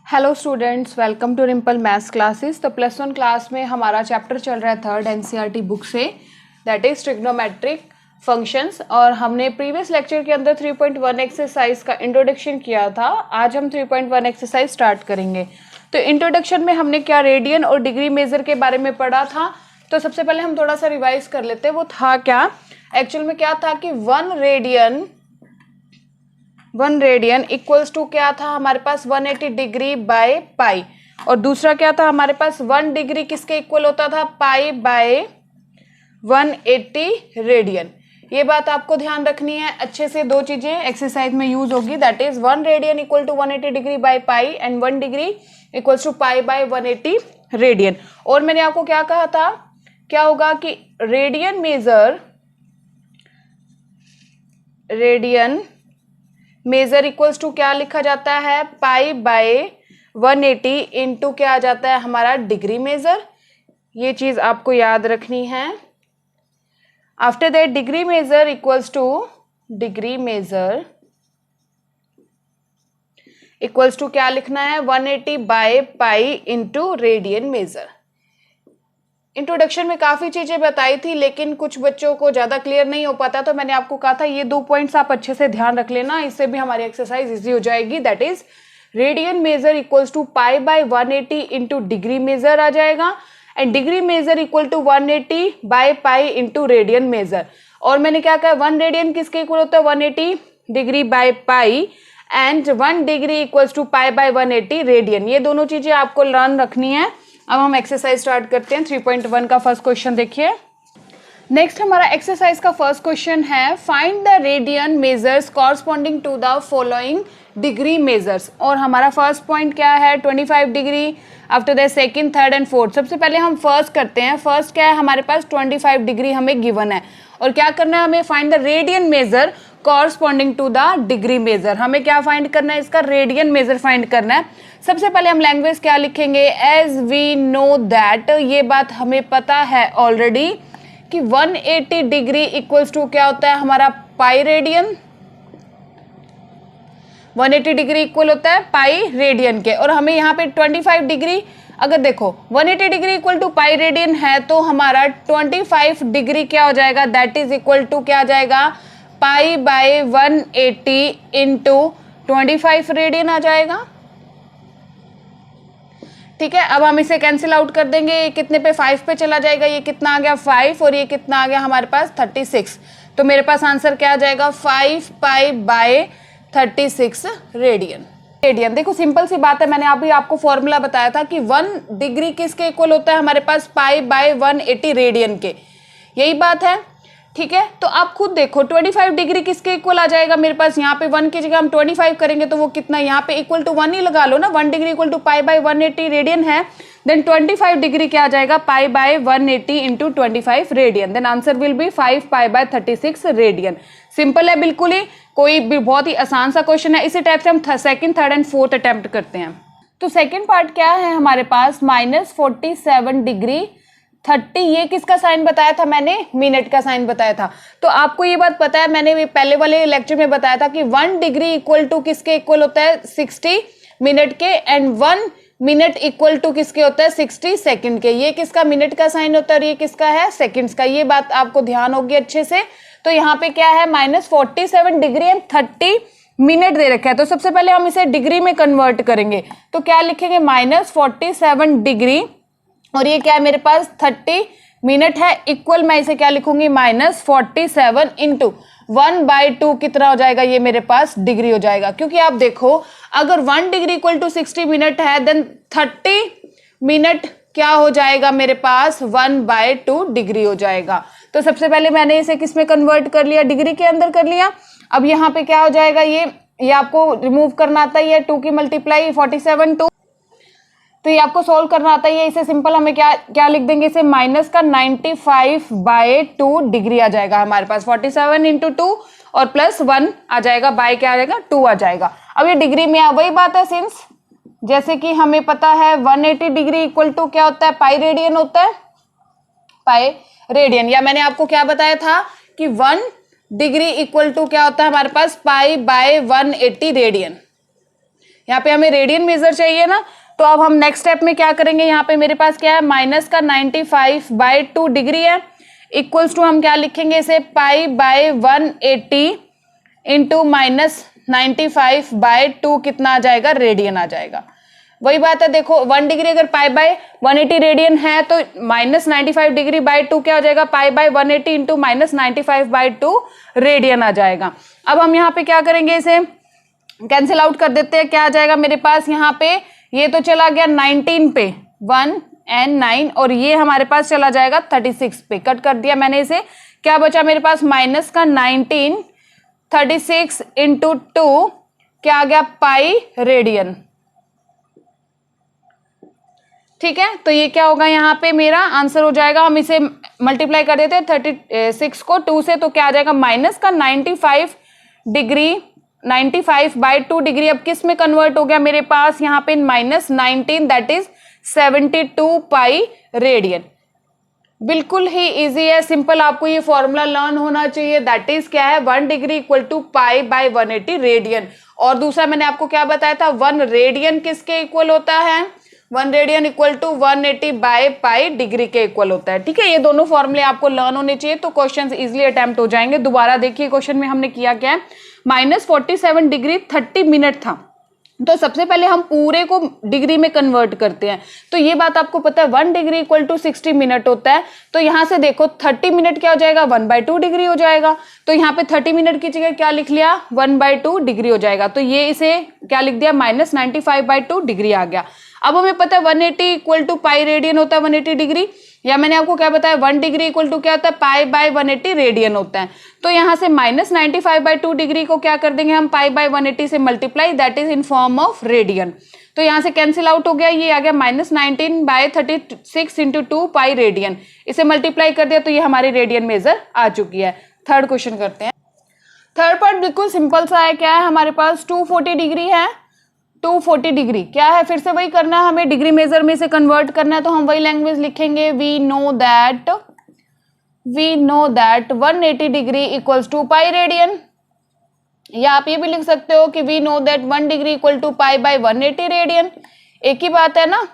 Hello students, welcome to Rimple maths classes. तो plus one class में हमारा चैप्टर चल रहा है थर्ड एनसीईआरटी बुक से, दैट इज ट्रिग्नोमेट्रिक फंक्शंस। और हमने प्रीवियस लेक्चर के अंदर 3.1 एक्सरसाइज का इंट्रोडक्शन किया था। आज हम 3.1 एक्सरसाइज स्टार्ट करेंगे। तो इंट्रोडक्शन में हमने क्या रेडियन और डिग्री मेजर के बारे में पढ़ा था। तो सबसे पहले हम थोड़ा सा रिवाइज कर लेते हैं। वो था क्या, एक्चुअल में क्या था कि वन रेडियन इक्वल्स टू क्या था हमारे पास 180 डिग्री बाय पाई। और दूसरा क्या था हमारे पास 1 डिग्री किसके इक्वल होता था, पाई बाय 180 रेडियन। ये बात आपको ध्यान रखनी है अच्छे से। दो चीजें एक्सरसाइज में यूज होगी, that is 1 radian equal to 180 degree by pi and 1 degree equals to pi by 180 radian. और मैंने आपको क्या कहा था, क्या होगा कि रेडियन मेजर इक्वल्स टू क्या लिखा जाता है, पाई बाय 180 इंटू क्या आ जाता है हमारा डिग्री मेजर। ये चीज आपको याद रखनी है। After that degree measure equals to क्या लिखना है, 180 by pi into radian measure. Introduction में काफी चीजें बताई थी, लेकिन कुछ बच्चों को ज्यादा क्लियर नहीं हो पाता, तो मैंने आपको कहा था ये 2 पॉइंट्स आप अच्छे से ध्यान रख लेना, इससे भी हमारी एक्सरसाइज इजी हो जाएगी। That is radian measure equals to pi by 180 into degree measure आ जाएगा and degree measure equal to 180 by pi into radian measure. और मैंने क्या कहा, 1 रेडियन किसके इक्वल होता है, 180 degree by pi and 1 degree equals to pi by 180 radian. ये दोनों चीजें आपको लर्न रखनी है। अब हम एक्सरसाइज स्टार्ट करते हैं। 3.1 का फर्स्ट क्वेश्चन देखिए। नेक्स्ट हमारा एक्सरसाइज का फर्स्ट क्वेश्चन है, find the radian measures corresponding to the following degree measures. और हमारा फर्स्ट पॉइंट क्या है, 25 degree. After the second, third and fourth. सबसे पहले हम फर्स्ट करते हैं। फर्स्ट क्या है हमारे पास, 25 डिग्री हमें गिवन है और क्या करना है हमें, find the radian measure corresponding to the degree measure. हमें क्या फाइंड करना है, इसका रेडियन मेजर फाइंड करना है। सबसे पहले हम लैंग्वेज क्या लिखेंगे, एज वी नो दैट, ये बात हमें पता है ऑलरेडी कि 180 डिग्री इक्वल्स टू क्या होता है हमारा पाई रेडियन। 180 डिग्री इक्वल होता है पाई रेडियन के। और हमें यहाँ पे 25 डिग्री, अगर देखो 180 degree equal to pi radian है तो हमारा 25 डिग्री क्या हो जाएगा, दैट इज इक्वल टू क्या आ जाएगा, पाई बाय 180 इंटू 25 रेडियन आ जाएगा। ठीक है, अब हम इसे कैंसिल आउट कर देंगे। ये कितने पे, 5 पे चला जाएगा। ये कितना आ गया 5 और ये कितना आ गया हमारे पास 36। तो मेरे पास आंसर क्या आ जाएगा, 5 पाई बाय 36 रेडियन। देखो सिंपल सी बात है, मैंने अभी आपको फॉर्मूला बताया था कि 1 डिग्री किसके इक्वल होता है हमारे पास, पाई बाय 180 रेडियन के। यही बात है, ठीक है। तो आप खुद देखो 25 डिग्री किसके इक्वल आ जाएगा मेरे पास, यहाँ पे 1 की जगह हम 25 करेंगे तो वो कितना, यहाँ पे इक्वल टू 1 ही लगा लो ना। 1 degree equal to pi by 180 radian है, देन 25 डिग्री क्या आ जाएगा, pi by 180 into 25 radian. Then answer will be 5 pi by 36 radian. Simple है बिल्कुल ही, कोई भी बहुत ही आसान सा क्वेश्चन है। इसी टाइप से हम second, third and fourth attempt करते हैं। तो सेकंड पार्ट क्या है हमारे पास, -47 डिग्री 30, ये किसका साइन बताया था मैंने, मिनट का साइन बताया था। तो आपको ये बात पता है, मैंने पहले वाले लेक्चर में बताया था कि 1 डिग्री इक्वल टू किसके इक्वल होता है, 60 मिनट के एंड 1 मिनट इक्वल टू किसके होता है, 60 सेकंड के। ये किसका मिनट का साइन होता है और ये किसका है, सेकंड्स का। ये बात आपको ध्यान होगी अच्छे से। तो यहाँ पे क्या है, -47 डिग्री एंड 30 मिनट दे रखा है। तो सबसे पहले हम इसे डिग्री में कन्वर्ट करेंगे। तो क्या लिखेंगे, -47 डिग्री और ये क्या है मेरे पास 30 मिनट है, इक्वल मैं इसे क्या लिखूंगी, -47 इंटू 1/2 कितना हो जाएगा, ये मेरे पास डिग्री हो जाएगा। क्योंकि आप देखो अगर 1 डिग्री इक्वल टू 60 मिनट है, देन 30 मिनट क्या हो जाएगा मेरे पास, 1/2 डिग्री हो जाएगा। तो सबसे पहले मैंने इसे किस में कन्वर्ट कर लिया, डिग्री के अंदर कर लिया। अब यहाँ पे क्या हो जाएगा, ये आपको रिमूव करना आता है, 2 की मल्टीप्लाई 47 2, तो ये आपको सोल्व करना आता है। इसे सिंपल हमें क्या लिख देंगे, इसे माइनस का 95/2 डिग्री आ जाएगा हमारे पास। 47 इंटू 2 और प्लस 1 आ जाएगा, बाय क्या आ जाएगा, 2 आ जाएगा। अब ये डिग्री में वही बात है, सिंस जैसे कि हमें पता है 180 डिग्री इक्वल टू क्या होता है, पाई रेडियन होता है, पाई रेडियन। या मैंने आपको क्या बताया था कि 1 डिग्री इक्वल टू क्या होता है हमारे पास, पाई बाय 180 रेडियन। यहाँ पे हमें रेडियन मेजर चाहिए ना, तो अब हम नेक्स्ट स्टेप में क्या करेंगे, यहाँ पे मेरे पास क्या है, माइनस का 95/2 डिग्री है, इक्वल्स टू हम क्या लिखेंगे इसे, π/180 इंटू माइनस 95/2 कितना आ जाएगा, रेडियन आ जाएगा। वही बात है, देखो 1 डिग्री अगर π/180 रेडियन है तो माइनस 95 डिग्री/2 क्या हो जाएगा, π/180 इंटू माइनस 95/2 रेडियन आ जाएगा। अब हम यहाँ पे क्या करेंगे, इसे कैंसिल आउट कर देते हैं। क्या आ जाएगा मेरे पास, यहाँ पे ये तो चला गया 19 पे, 1 and 9, और ये हमारे पास चला जाएगा 36 पे, कट कर दिया मैंने इसे। क्या बचा मेरे पास, माइनस का 19, 36 इंटू 2 क्या आ गया, पाई रेडियन। ठीक है, तो ये क्या होगा, यहाँ पे मेरा आंसर हो जाएगा, हम इसे मल्टीप्लाई कर देते हैं 36 को 2 से, तो क्या आ जाएगा, माइनस का 95/2 डिग्री अब किस में कन्वर्ट हो गया मेरे पास, यहाँ पे minus 19, that is 72 pi radian. बिल्कुल ही इजी है, सिंपल, आपको ये फॉर्मूला लर्न होना चाहिए, दैट इज क्या है, 1 डिग्री इक्वल टू π/180 रेडियन। और दूसरा मैंने आपको क्या बताया था, 1 रेडियन किसके इक्वल होता है, 1 रेडियन इक्वल टू 180/π डिग्री के इक्वल होता है। ठीक है, ये दोनों फॉर्मूले आपको लर्न होने चाहिए, तो क्वेश्चंस इजीली अटेम्प्ट हो जाएंगे। दोबारा देखिए क्वेश्चन में हमने किया क्या है, -47 डिग्री 30 मिनट था, तो सबसे पहले हम पूरे को डिग्री में कन्वर्ट करते हैं। तो ये बात आपको पता है, 1 डिग्री इक्वल टू 60 मिनट होता है, तो यहाँ से देखो 30 मिनट क्या हो जाएगा, 1/2 डिग्री हो जाएगा। तो यहाँ पे 30 मिनट की जगह क्या लिख लिया, 1/2 डिग्री हो जाएगा। तो ये इसे क्या लिख दिया, -95/2 डिग्री आ गया। अब हमें पता है 180 इक्वल टू पाई रेडियन होता है 180 डिग्री, या मैंने आपको क्या बताया, 1 डिग्री इक्वल टू क्या होता है, π/180 रेडियन होता है। तो यहाँ से -95/2 डिग्री को क्या कर देंगे हम, π/180 से multiply, that is in form of radian. तो यहाँ से कैंसिल आउट हो गया, ये आ गया -19/36 इंटू 2 पाई रेडियन, इसे मल्टीप्लाई कर दिया, तो ये हमारी रेडियन मेजर आ चुकी है। थर्ड क्वेश्चन करते हैं। थर्ड पार्ट बिल्कुल सिंपल सा है, क्या है हमारे पास, 240 डिग्री है, 240 डिग्री क्या है, फिर से वही करना है, हमें डिग्री मेजर में से कन्वर्ट करना है, तो हम वही लैंग्वेज लिखेंगे, we know that 180 degree equals to pi radian, या आप ये भी लिख सकते हो कि we know that 1 degree equal to π/180 radian, एक ही बात है ना।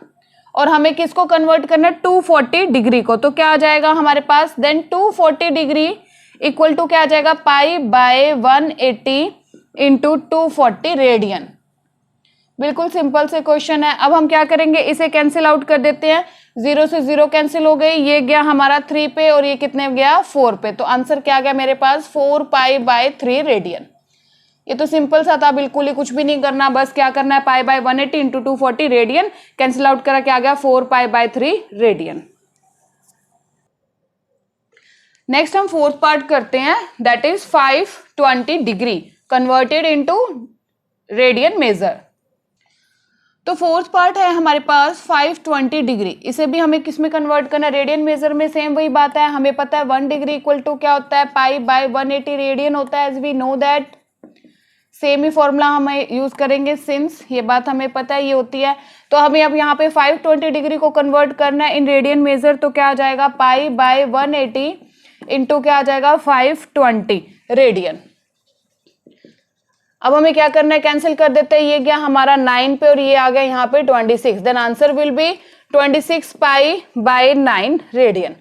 और हमें किसको कन्वर्ट करना है, 240 डिग्री को, तो क्या आ जाएगा हमारे पास, देन 240 डिग्री इक्वल टू क्या आ जाएगा, π/180 इंटू 240 रेडियन। बिल्कुल सिंपल से क्वेश्चन है। अब हम क्या करेंगे, इसे कैंसिल आउट कर देते हैं, 0 से 0 कैंसिल हो गई, ये गया हमारा 3 पे और ये कितने गया, 4 पे, तो आंसर क्या गया मेरे पास, 4π/3 रेडियन। ये तो सिंपल सा था, बिल्कुल ही कुछ भी नहीं करना, बस क्या करना है, π/180 इंटू 240 रेडियन, कैंसिल आउट करा क्या आ गया, 4π/3 रेडियन। नेक्स्ट हम फोर्थ पार्ट करते हैं, that is 520 degree converted into radian major. तो फोर्थ पार्ट है हमारे पास 520 डिग्री, इसे भी हमें किस में कन्वर्ट करना है, रेडियन मेजर में। सेम वही बात है, हमें पता है 1 डिग्री इक्वल टू क्या होता है, π/180 रेडियन होता है, as we know that. Same ही फॉर्मूला हमें यूज करेंगे, सिंस ये बात हमें पता है ये होती है। तो हमें अब यहाँ पे 520 डिग्री को कन्वर्ट करना है इन रेडियन मेजर, तो क्या आ जाएगा, π/180 इंटू क्या आ जाएगा, 520 रेडियन। अब हमें क्या करना है, कैंसिल कर देते हैं, ये गया हमारा 9 पे और ये आ गया यहाँ पे 26, then answer will be 26π/9 radian.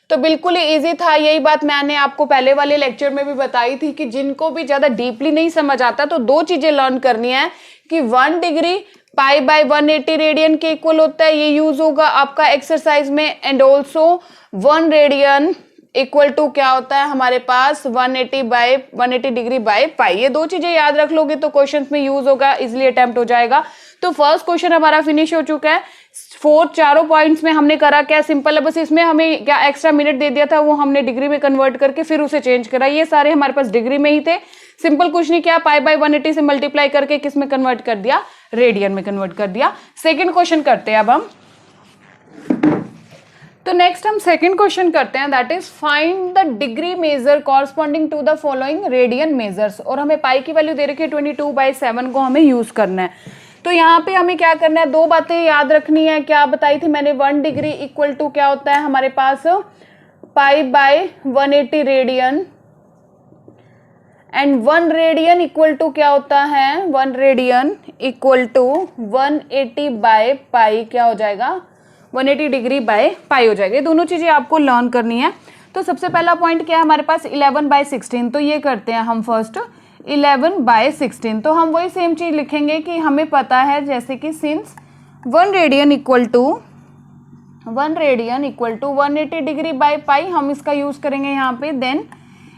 तो बिल्कुल ही इजी था, यही बात मैंने आपको पहले वाले लेक्चर में भी बताई थी कि जिनको भी ज्यादा डीपली नहीं समझ आता तो दो चीजें लर्न करनी है कि 1 डिग्री π/180 रेडियन के इक्वल होता है, ये यूज होगा आपका एक्सरसाइज में, and also 1 radian equal to क्या होता है हमारे पास, 180 डिग्री बाय पाई। ये दो चीजें याद रख लोगे तो क्वेश्चंस में यूज होगा, इजिली अटेम्प्ट हो जाएगा। तो फर्स्ट क्वेश्चन हमारा फिनिश हो चुका है। चारों पॉइंट्स में हमने करा क्या, सिंपल है, बस इसमें हमें क्या एक्स्ट्रा मिनट दे दिया था, वो हमने डिग्री में कन्वर्ट करके फिर उसे चेंज करा। ये सारे हमारे पास डिग्री में ही थे, सिंपल कुछ नहीं किया, π/180 से मल्टीप्लाई करके किस में कन्वर्ट कर दिया, रेडियन में कन्वर्ट कर दिया। सेकेंड क्वेश्चन करते हैं अब हम। तो नेक्स्ट हम सेकंड क्वेश्चन करते हैं, that is find the degree measure corresponding to the following radian measures. और हमें पाई की वैल्यू दे रखी है 22/7 को हमें यूज करना है। तो यहाँ पे हमें क्या करना है, दो बातें याद रखनी है। क्या बताई थी मैंने, 1 डिग्री इक्वल टू क्या होता है हमारे पास, π/180 radian, and 1 radian equal to क्या होता है, 1 radian equal to 180 by pi क्या हो जाएगा, 180 डिग्री बाय पाई हो जाएगा। ये दोनों चीज़ें आपको लर्न करनी है। तो सबसे पहला पॉइंट क्या है हमारे पास, 11/16, तो ये करते हैं हम फर्स्ट 11/16। तो हम वही सेम चीज़ लिखेंगे कि हमें पता है जैसे कि since 1 radian equal to 180 degree by pi, हम इसका यूज़ करेंगे यहाँ पे। देन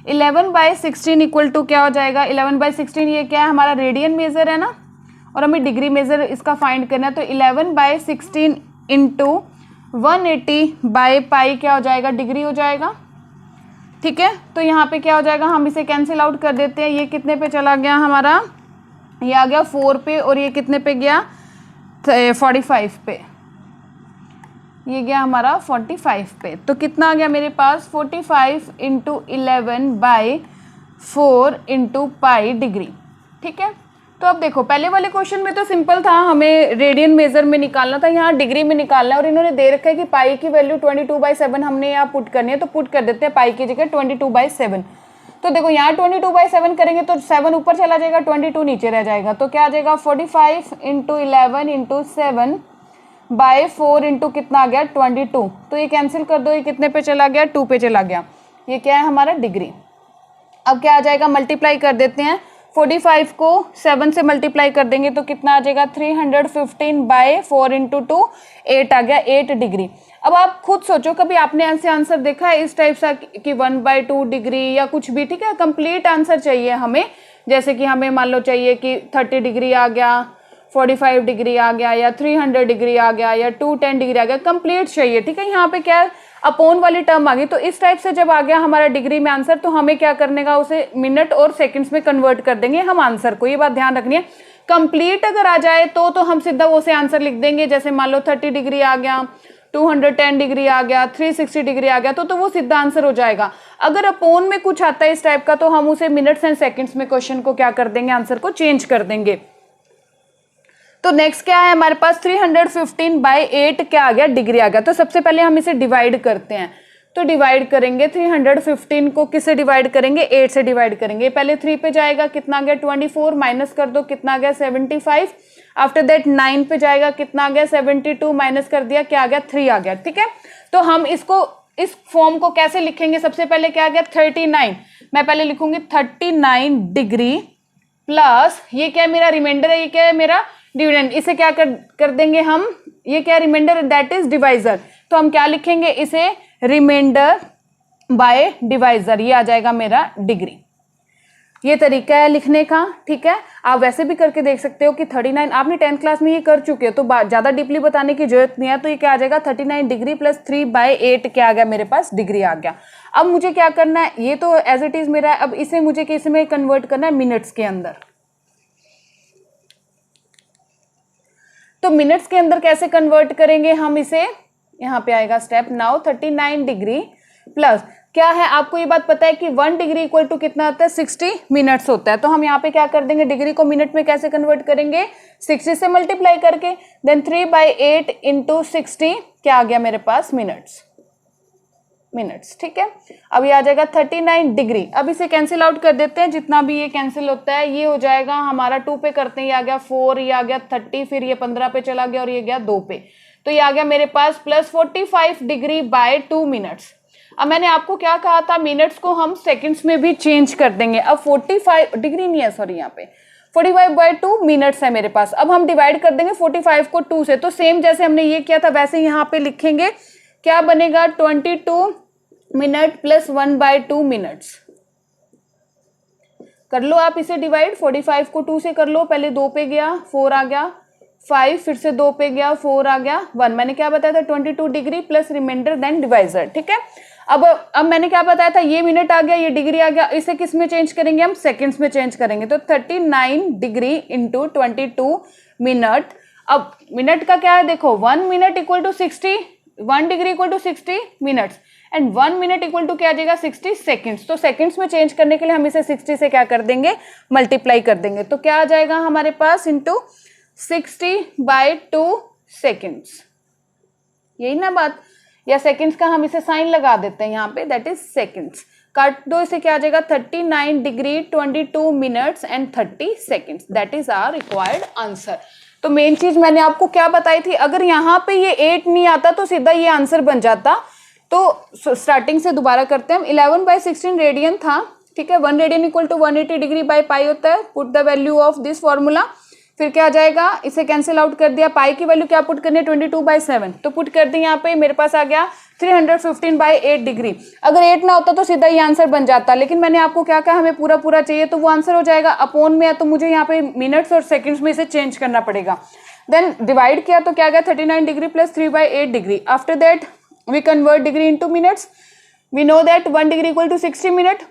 11/16 इक्वल टू क्या हो जाएगा, 11/16 ये क्या है हमारा रेडियन मेज़र है ना, और हमें डिग्री मेज़र इसका फाइंड करना है। तो 11/16 इंटू 180 बाय पाई क्या हो जाएगा, डिग्री हो जाएगा। ठीक है, तो यहाँ पे क्या हो जाएगा, हम इसे कैंसिल आउट कर देते हैं। ये कितने पे चला गया हमारा, ये आ गया 4 पे, और ये कितने पे गया, 45 पे, ये गया हमारा 45 पे। तो कितना आ गया मेरे पास, 45 इंटू 11/4 इंटू पाई डिग्री। ठीक है, तो अब देखो पहले वाले क्वेश्चन में तो सिंपल था, हमें रेडियन मेजर में निकालना था, यहाँ डिग्री में निकालना है। और इन्होंने दे रखा है कि पाई की वैल्यू 22/7 हमने यहाँ पुट करनी है, तो पुट कर देते हैं पाई की जगह 22/7। तो देखो यहाँ 22/7 करेंगे तो 7 ऊपर चला जाएगा, 22 नीचे रह जाएगा। तो क्या आ जाएगा, 45 इंटू 11 इंटू 7/4 इंटू कितना आ गया, 22। तो ये कैंसिल कर दो, ये कितने पे चला गया, 2 पे चला गया। ये क्या है हमारा डिग्री। अब क्या आ जाएगा, मल्टीप्लाई कर देते हैं, 45 को 7 से मल्टीप्लाई कर देंगे तो कितना आ जाएगा, 315/4 इंटू 2, 8 आ गया, 8 डिग्री। अब आप खुद सोचो, कभी आपने ऐसे आंसर देखा है इस टाइप सा कि 1/2 डिग्री या कुछ भी। ठीक है, कंप्लीट आंसर चाहिए हमें, जैसे कि हमें मान लो चाहिए कि 30 डिग्री आ गया, 45 डिग्री आ गया, या 300 डिग्री आ गया, या 210 डिग्री आ गया, कंप्लीट चाहिए। ठीक है, यहाँ पे क्या है, अपोन वाली टर्म आ गई। तो इस टाइप से जब आ गया हमारा डिग्री में आंसर, तो हमें क्या करने का, उसे मिनट और सेकंड्स में कन्वर्ट कर देंगे हम आंसर को। ये बात ध्यान रखनी है। कंप्लीट अगर आ जाए तो हम सीधा वो से आंसर लिख देंगे। जैसे मान लो 30 डिग्री आ गया, 210 डिग्री आ गया, 360 डिग्री आ गया, तो वो सीधा आंसर हो जाएगा। अगर अपोन में कुछ आता है इस टाइप का, तो हम उसे मिनट्स एंड सेकंड्स में क्वेश्चन को क्या कर देंगे, आंसर को चेंज कर देंगे। तो नेक्स्ट क्या है हमारे पास, 315/8 क्या आ गया, डिग्री आ गया। तो सबसे पहले हम इसे डिवाइड करते हैं। तो डिवाइड करेंगे 315 को, किससे डिवाइड करेंगे, 8 से डिवाइड करेंगे। पहले 3 पे जाएगा, कितना आ गया, 24, माइनस कर दो, कितना आ गया, 75। आफ्टर दैट 9 पे जाएगा, कितना आ गया, 72, माइनस कर दिया, क्या आ गया, 3 आ गया। ठीक है, तो हम इसको इस फॉर्म को कैसे लिखेंगे, सबसे पहले क्या आ गया, 39। मैं पहले लिखूंगी 39 डिग्री प्लस ये क्या है मेरा रिमाइंडर है, ये क्या है मेरा डिविडेंड। इसे क्या कर देंगे हम, ये क्या रिमाइंडर, दैट इज डिवाइजर। तो हम क्या लिखेंगे इसे, रिमाइंडर बाय डिवाइजर, ये आ जाएगा मेरा डिग्री। ये तरीका है लिखने का। ठीक है, आप वैसे भी करके देख सकते हो कि 39, आपने 10th क्लास में ये कर चुके हो, तो ज्यादा डीपली बताने की जरूरत नहीं है। तो ये क्या आ जाएगा, 39 डिग्री प्लस 3/8 क्या आ गया मेरे पास, डिग्री आ गया। अब मुझे क्या करना है, ये तो एज इट इज मेरा है, अब इसे मुझे किस में कन्वर्ट करना है, मिनट्स के अंदर। तो मिनट्स के अंदर कैसे कन्वर्ट करेंगे हम इसे, यहाँ पे आएगा स्टेप। नाउ 39 डिग्री प्लस क्या है, आपको ये बात पता है कि 1 डिग्री इक्वल टू कितना होता है, 60 मिनट्स होता है। तो हम यहाँ पे क्या कर देंगे, डिग्री को मिनट में कैसे कन्वर्ट करेंगे, 60 से मल्टीप्लाई करके। देन 3/8 इंटू 60 क्या आ गया मेरे पास, मिनट्स। ठीक है, अब ये आ जाएगा 39 डिग्री। अब इसे कैंसिल आउट कर देते हैं, जितना भी ये कैंसिल होता है ये हो जाएगा हमारा 2 पे करते हैं, ये आ गया 4, ये आ गया 30, फिर ये 15 पे चला गया, और ये गया 2 पे। तो ये आ गया मेरे पास प्लस 45 डिग्री बाय 2 मिनट्स। अब मैंने आपको क्या कहा था, मिनट्स को हम सेकंड्स में भी चेंज कर देंगे। अब 45 डिग्री नहीं है, सॉरी, यहाँ पे 45/2 मिनट्स है मेरे पास। अब हम डिवाइड कर देंगे 45 को 2 से। तो सेम जैसे हमने ये किया था वैसे यहाँ पे लिखेंगे, क्या बनेगा, 22 मिनट प्लस 1/2 मिनट्स। कर लो आप इसे डिवाइड, 45 को 2 से कर लो। पहले 2 पे गया, 4 आ गया, 5, फिर से 2 पे गया, 4 आ गया, 1। मैंने क्या बताया था, 22 degree plus reminder then divisor. ठीक है, अब मैंने क्या बताया था, ये मिनट आ गया, ये डिग्री आ गया, इसे किस में चेंज करेंगे हम, सेकंड्स में चेंज करेंगे। तो 39 डिग्री इंटू 22 मिनट। अब मिनट का क्या है, देखो 1 minute equal to 60, 1 degree equal to 60 minutes, and 1 minute equal to क्या आ जाएगा, 60 सेकेंड्स। तो सेकेंड्स में चेंज करने के लिए हम इसे 60 से क्या कर देंगे, मल्टीप्लाई कर देंगे। तो क्या आ जाएगा हमारे पास, इंटू 60/2 सेकेंड्स, यही ना बात। या सेकंड्स का हम इसे साइन लगा देते हैं यहाँ पे, दैट इज सेकंड्स। काट दो इसे, क्या आ जाएगा 39 degree 22 minutes and 30 seconds. That is our required answer. तो मेन चीज मैंने आपको क्या बताई थी, अगर यहाँ पे ये 8 नहीं आता तो सीधा ये आंसर बन जाता। तो स्टार्टिंग से दोबारा करते हैं हम। 11/16 रेडियन था, ठीक है। 1 radian equal to 180 degree by pi होता है। Put the value of this formula, फिर क्या आ जाएगा, इसे कैंसिल आउट कर दिया। पाई की वैल्यू क्या पुट करनी है 22/7, तो पुट कर दी यहाँ पे, मेरे पास आ गया 315/8 डिग्री। अगर 8 ना होता तो सीधा ये आंसर बन जाता, लेकिन मैंने आपको क्या कहा, हमें पूरा पूरा चाहिए तो वो आंसर हो जाएगा। अपॉन में है तो मुझे यहाँ पे मिनट्स और सेकेंड्स में इसे चेंज करना पड़ेगा। देन डिवाइड किया तो क्या गया 39 degree plus 3/8 degree. After that we convert degree into minutes. We know that 1 degree equal to 60 minute.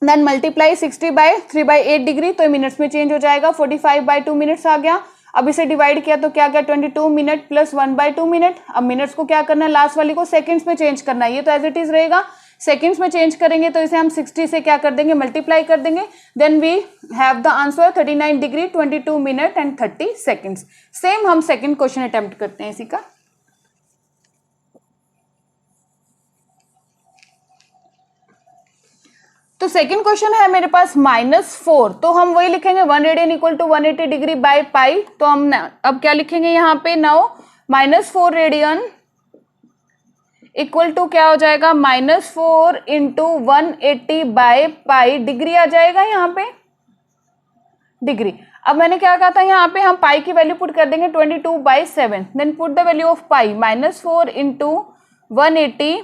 Then multiply 60/3/8 degree, तो मिनट्स में चेंज हो जाएगा। 45/2 मिनट्स आ गया। अब इसे डिवाइड किया तो क्या गया 22 मिनट प्लस 1/2 मिनट। अब मिनट्स को क्या करना है, लास्ट वाली को सेकंड्स में चेंज करना है। ये तो एज इट इज रहेगा, सेकंड्स में चेंज करेंगे तो इसे हम 60 से क्या कर देंगे, मल्टीप्लाई कर देंगे। Then we have the answer 39 degree 22 minute and 30 seconds. Same हम सेकेंड क्वेश्चन अटेम्प्ट करते हैं इसी का। तो सेकंड क्वेश्चन है मेरे पास -4, तो हम वही लिखेंगे 1 radian equal to 180 degree by pi. तो हम अब क्या लिखेंगे यहाँ पे, नाउ -4 रेडियन इक्वल टू क्या हो जाएगा, -4 इंटू 180 बाई पाई। डिग्री आ जाएगा यहाँ पे, डिग्री। अब मैंने क्या कहा था, यहाँ पे हम पाई की वैल्यू पुट कर देंगे 22/7। Then put the value of pi, -4 into 180,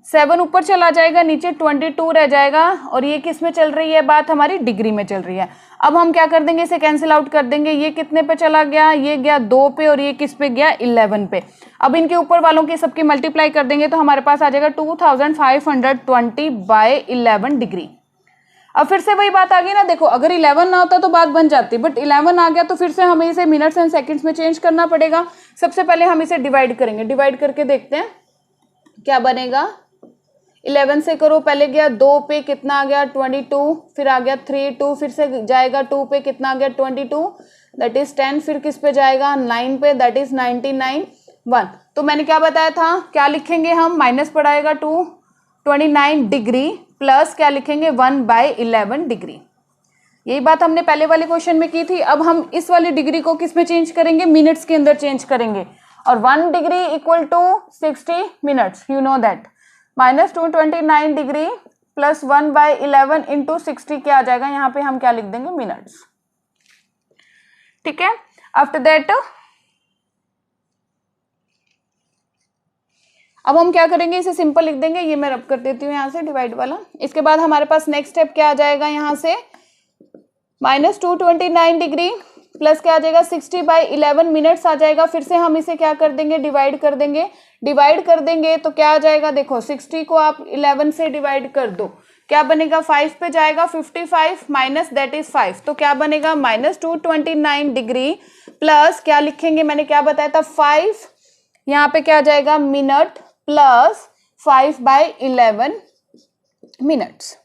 7 ऊपर चला जाएगा, नीचे 22 रह जाएगा। और ये किस में चल रही है बात, हमारी डिग्री में चल रही है। अब हम क्या कर देंगे, इसे कैंसिल आउट कर देंगे। ये कितने पे चला गया, ये गया 2 पे, और ये किस पे गया 11 पे। अब इनके ऊपर वालों की सबकी मल्टीप्लाई कर देंगे तो हमारे पास आ जाएगा 2520/11 डिग्री। अब फिर से वही बात आ गई ना, देखो अगर 11 ना होता तो बात बन जाती, बट 11 आ गया तो फिर से हमें इसे मिनट्स एंड सेकेंड्स में चेंज करना पड़ेगा। सबसे पहले हम इसे डिवाइड करेंगे, डिवाइड करके देखते हैं क्या बनेगा। 11 से करो, पहले गया 2 पे, कितना आ गया 22, फिर आ गया 3, 2 फिर से जाएगा 2 पे, कितना आ गया 22, दैट इज 10, फिर किस पे जाएगा 9 पे, दैट इज 99, 1। तो मैंने क्या बताया था, क्या लिखेंगे हम, माइनस पड़ाएगा 29 डिग्री प्लस क्या लिखेंगे 1/11 डिग्री। यही बात हमने पहले वाले क्वेश्चन में की थी। अब हम इस वाली डिग्री को किस में चेंज करेंगे, मिनट्स के अंदर चेंज करेंगे। और 1 degree equal to 60 minutes, you know that. -229 degree plus 1/11 into 60 क्या आ जाएगा, यहाँ पे हम क्या लिख देंगे, मिनट्स। ठीक है। आफ्टर दैट अब हम क्या करेंगे, इसे सिंपल लिख देंगे। ये मैं रब कर देती हूँ यहाँ से डिवाइड वाला। इसके बाद हमारे पास नेक्स्ट स्टेप क्या आ जाएगा, यहाँ से -229 डिग्री प्लस क्या आ जाएगा 60/11 मिनट्स आ जाएगा। फिर से हम इसे क्या कर देंगे, डिवाइड कर देंगे। डिवाइड कर देंगे तो क्या आ जाएगा, देखो 60 को आप 11 से डिवाइड कर दो, क्या बनेगा 5 पे जाएगा, 55 माइनस दैट इज 5, तो क्या बनेगा -229 डिग्री प्लस क्या लिखेंगे, मैंने क्या बताया था 5, यहाँ पे क्या आ जाएगा मिनट प्लस 5/11 मिनट्स।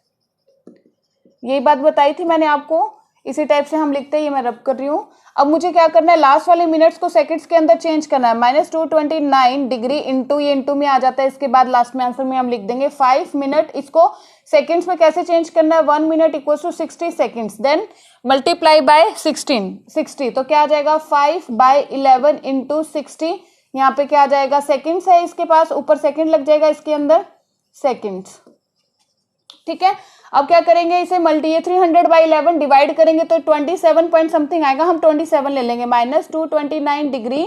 यही बात बताई थी मैंने आपको, इसी टाइप से हम लिखते हैं। ये मैं रब कर रही हूँ। अब मुझे क्या करना है, लास्ट वाले मिनट्स को सेकंड्स के अंदर चेंज करना है। -229 डिग्री इंटू, ये इंटू में आ जाता है, इसके बाद लास्ट में आंसर में हम लिख देंगे 5 मिनट। इसको सेकंड्स में कैसे चेंज करना है, 1 minute equal to 60 seconds, then multiply by 60, तो क्या आ जाएगा 5/11 इंटू 60। यहाँ पे क्या आ जाएगा, सेकंड्स है इसके पास, ऊपर सेकंड लग जाएगा इसके अंदर, सेकंड्स। ठीक है। अब क्या करेंगे, इसे ये 300/11 डिवाइड करेंगे तो 27 पॉइंट समथिंग आएगा, हम 27 ले लेंगे। -229 डिग्री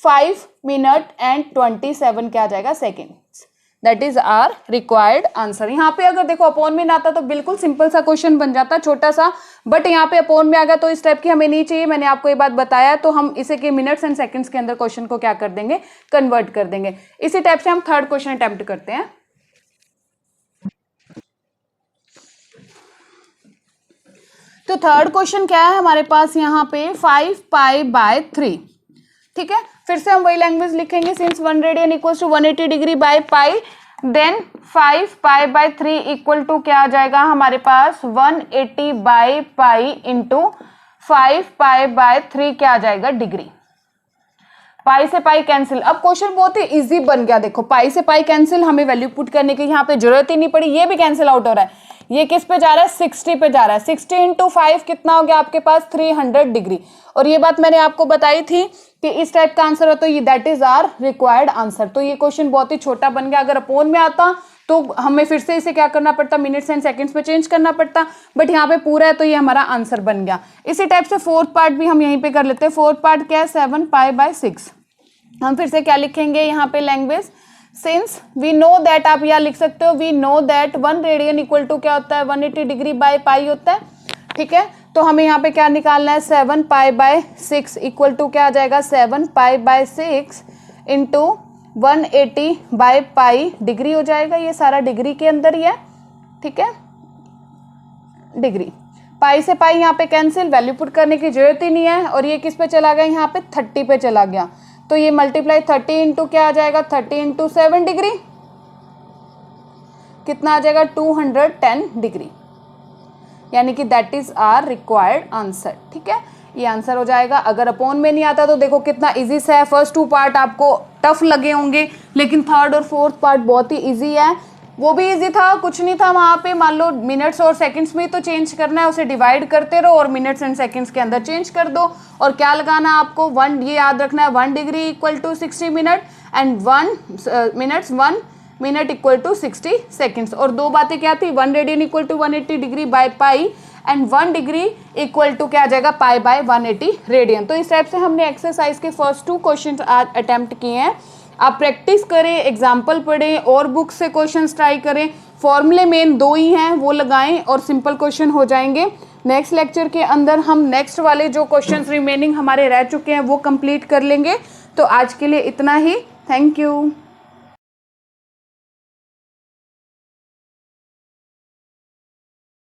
5 मिनट एंड 27 क्या आ जाएगा, seconds. That is our required answer. यहाँ पे अगर देखो अपॉन में ना आता तो बिल्कुल सिंपल सा क्वेश्चन बन जाता, छोटा सा, बट यहाँ पे अपॉन में आ गया तो इस टाइप की हमें नहीं चाहिए। मैंने आपको ये बात बताया, तो हम इसे के मिनट्स एंड सेकंड्स के अंदर क्वेश्चन को क्या कर देंगे, कन्वर्ट कर देंगे। इसी टाइप से हम थर्ड क्वेश्चन अटेम्प्ट करते हैं। तो थर्ड क्वेश्चन क्या है हमारे पास, यहाँ पे 5π/3। ठीक है। फिर से हम वही लैंग्वेज लिखेंगे, since 1 radian equal to 180 degree by pi, then 5π/3 equal to क्या आ जाएगा हमारे पास 180/पाई इंटू 5π/3 क्या आ जाएगा, डिग्री। पाई से पाई कैंसिल। अब क्वेश्चन बहुत ही इजी बन गया, देखो पाई से पाई कैंसिल, हमें वैल्यू पुट करने की यहाँ पे जरूरत ही नहीं पड़ी, ये भी कैंसिल आउट हो रहा है। ये किस पे जा रहा है, 60 पे जा रहा है। 60 इंटू 5 कितना हो गया आपके पास, 300 डिग्री। और ये बात मैंने आपको बताई थी कि इस टाइप का आंसर हो तो ये that is our required answer. तो ये क्वेश्चन बहुत ही छोटा बन गया, अगर अपोन में आता तो हमें फिर से इसे क्या करना पड़ता, मिनट्स एंड सेकंड्स में चेंज करना पड़ता, बट यहाँ पे पूरा है तो ये हमारा आंसर बन गया। इसी टाइप से फोर्थ पार्ट भी हम यहीं पे कर लेते हैं। फोर्थ पार्ट क्या है, 7 पाई/6। हम फिर से क्या लिखेंगे यहाँ पे language, since we know that, आप यहाँ लिख सकते हो we know that 1 radian equal to क्या होता है, 180 डिग्री बाय पाई होता है। ठीक है, तो हमें यहाँ पे क्या निकालना है, 7 पाई/6 इक्वल टू क्या आ जाएगा, 7 पाई/6 इंटू 180 बाय पाई डिग्री हो जाएगा। ये सारा डिग्री के अंदर ही है, ठीक है, डिग्री। पाई से पाई यहाँ पे कैंसिल, वैल्यू पुट करने की जरूरत ही नहीं है। और ये किस पे चला गया, यहाँ पे 30 पे चला गया, तो ये मल्टीप्लाई 30 इंटू क्या आ जाएगा, 30 इंटू 7 डिग्री कितना आ जाएगा, 210 डिग्री, यानी कि that is our required answer. ठीक है, ये आंसर हो जाएगा। अगर अपोन में नहीं आता तो देखो कितना इजी सा है। फर्स्ट 2 पार्ट आपको टफ लगे होंगे, लेकिन थर्ड और फोर्थ पार्ट बहुत ही इजी है। वो भी इजी था, कुछ नहीं था वहाँ पे, मान लो मिनट्स और सेकंड्स में तो चेंज करना है, उसे डिवाइड करते रहो और मिनट्स एंड सेकंड्स के अंदर चेंज कर दो। और क्या लगाना आपको, 1, ये याद रखना है, 1 degree equal to 60 minute and 1 minute equal to 60 seconds. और 2 बातें क्या थी, 1 radian equal to 180 degree by pi and 1 degree equal to क्या आ जाएगा, पाई बाय 180 रेडियन। तो इस टाइप से हमने एक्सरसाइज के फर्स्ट 2 क्वेश्चन आज अटेम्प्ट किए हैं। आप प्रैक्टिस करें, एग्जाम्पल पढ़ें और बुक से क्वेश्चंस ट्राई करें। फॉर्मूले मेन 2 ही हैं, वो लगाएं और सिंपल क्वेश्चन हो जाएंगे। नेक्स्ट लेक्चर के अंदर हम नेक्स्ट वाले जो क्वेश्चंस रिमेनिंग हमारे रह चुके हैं वो कंप्लीट कर लेंगे। तो आज के लिए इतना ही, थैंक यू।